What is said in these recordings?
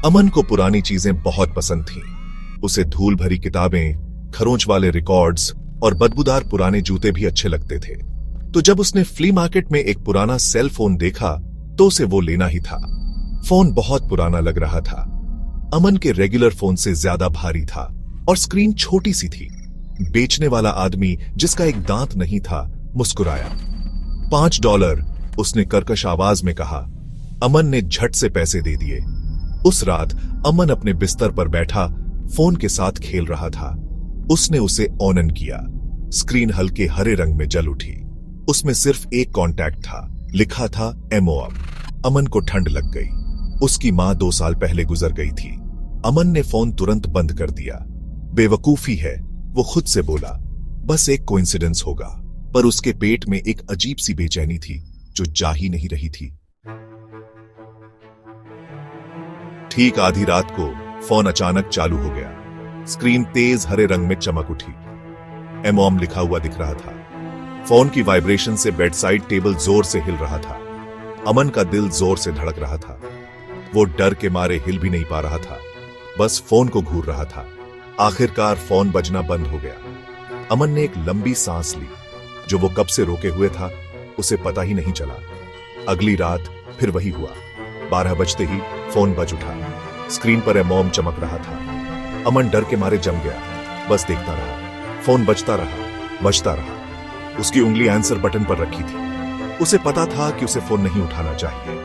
अमन को पुरानी चीजें बहुत पसंद थीं। उसे धूल भरी किताबें, खरोंच वाले रिकॉर्ड्स और बदबूदार पुराने जूते भी अच्छे लगते थे। तो जब उसने फ्ली मार्केट में एक पुराना सेल फोन देखा तो उसे वो लेना ही था। फोन बहुत पुराना लग रहा था। अमन के रेगुलर फोन से ज्यादा भारी था और स्क्रीन छोटी सी थी। बेचने वाला आदमी, जिसका एक दांत नहीं था, मुस्कुराया। $5, उसने कर्कश आवाज में कहा। अमन ने झट से पैसे दे दिए। उस रात अमन अपने बिस्तर पर बैठा फोन के साथ खेल रहा था। उसने उसे ऑन किया। स्क्रीन हल्के हरे रंग में जल उठी। उसमें सिर्फ एक कॉन्टैक्ट था, लिखा था MOM। अमन को ठंड लग गई। उसकी मां 2 साल पहले गुजर गई थी। अमन ने फोन तुरंत बंद कर दिया। बेवकूफी है, वो खुद से बोला। बस एक कोइंसिडेंस होगा। पर उसके पेट में एक अजीब सी बेचैनी थी जो जा ही नहीं रही थी। ठीक आधी रात को फोन अचानक चालू हो गया। स्क्रीन तेज हरे रंग में चमक उठी। MOM लिखा हुआ दिख रहा था। फोन की वाइब्रेशन से बेड साइड टेबल जोर से हिल रहा था। अमन का दिल जोर से धड़क रहा था। वो डर के मारे हिल भी नहीं पा रहा था, बस फोन को घूर रहा था। आखिरकार फोन बजना बंद हो गया। अमन ने एक लंबी सांस ली। जो वो कब से रोके हुए था उसे पता ही नहीं चला। अगली रात फिर वही हुआ। 12 बजते ही फोन बज उठा। स्क्रीन पर MOM चमक रहा था। अमन डर के मारे जम गया। बस देखता रहा। फोन बजता रहा। उसकी उंगली आंसर बटन पर रखी थी। उसे पता था कि उसे फोन नहीं उठाना चाहिए,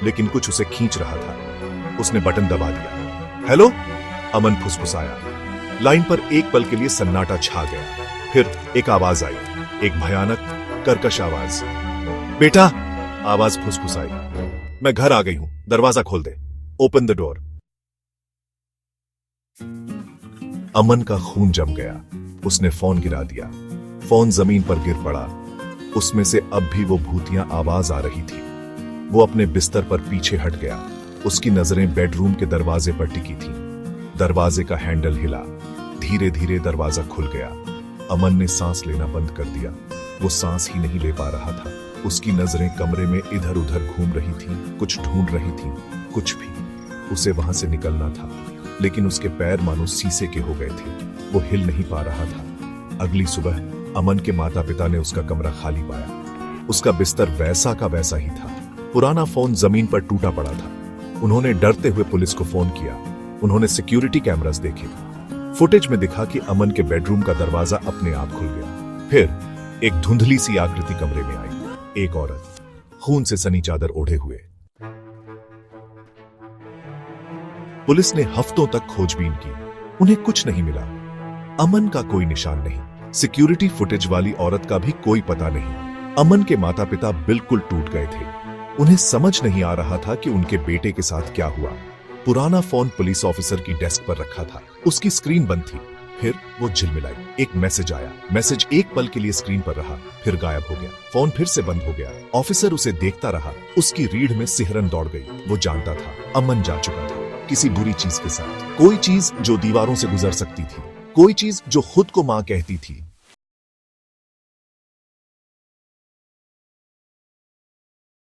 लेकिन कुछ उसे खींच रहा था। उसने बटन दबा दिया। हेलो, अमन फुसफुसाया। लाइन पर एक पल के लिए सन्नाटा छा गया। फिर एक आवाज आई, एक भयानक कर्कश आवाज। बेटा, आवाज फुसफुसाई। मैं घर आ गई हूं, दरवाजा खोल दे। Open the door. अमन का खून जम गया। उसने फोन गिरा दिया। फोन जमीन पर गिर पड़ा। उसमें से अब भी वो भूतिया आवाज आ रही थी। वो अपने बिस्तर पर पीछे हट गया। उसकी नजरें बेडरूम के दरवाजे पर टिकी थीं। दरवाजे का हैंडल हिला। धीरे धीरे दरवाजा खुल गया। अमन ने सांस लेना बंद कर दिया। वो सांस ही नहीं ले पा रहा था। उसकी नजरें कमरे में इधर उधर घूम रही थीं, कुछ ढूंढ रही थीं, कुछ भी। उसे वहां से निकलना था, लेकिन उसके पैर मानो शीशे के हो गए थे। वो हिल नहीं पा रहा था। अगली सुबह अमन के माता पिता ने उसका कमरा खाली पाया। उसका बिस्तर वैसा का वैसा ही था। पुराना फोन जमीन पर टूटा पड़ा था। उन्होंने डरते हुए पुलिस को फोन किया। उन्होंने सिक्योरिटी कैमरास देखे। फुटेज में दिखा कि अमन के बेडरूम का दरवाजा अपने आप खुल गया। फिर एक धुंधली सी आकृति कमरे में आई। एक औरत, खून से सनी चादर ओढ़े हुए। पुलिस ने हफ्तों तक खोजबीन की। उन्हें कुछ नहीं मिला। अमन का कोई निशान नहीं। सिक्योरिटी फुटेज वाली औरत का भी कोई पता नहीं। अमन के माता पिता बिल्कुल टूट गए थे। उन्हें समझ नहीं आ रहा था कि उनके बेटे के साथ क्या हुआ। पुराना फोन पुलिस ऑफिसर की डेस्क पर रखा था। उसकी स्क्रीन बंद थी। फिर वो झिलमिलाई। एक मैसेज आया। मैसेज एक पल के लिए स्क्रीन पर रहा, फिर गायब हो गया। फोन फिर से बंद हो गया। ऑफिसर उसे देखता रहा। उसकी रीढ़ में सिहरन दौड़ गई। वो जानता था अमन जा चुका था, किसी बुरी चीज के साथ। कोई चीज जो दीवारों से गुजर सकती थी, कोई चीज जो खुद को मां कहती थी।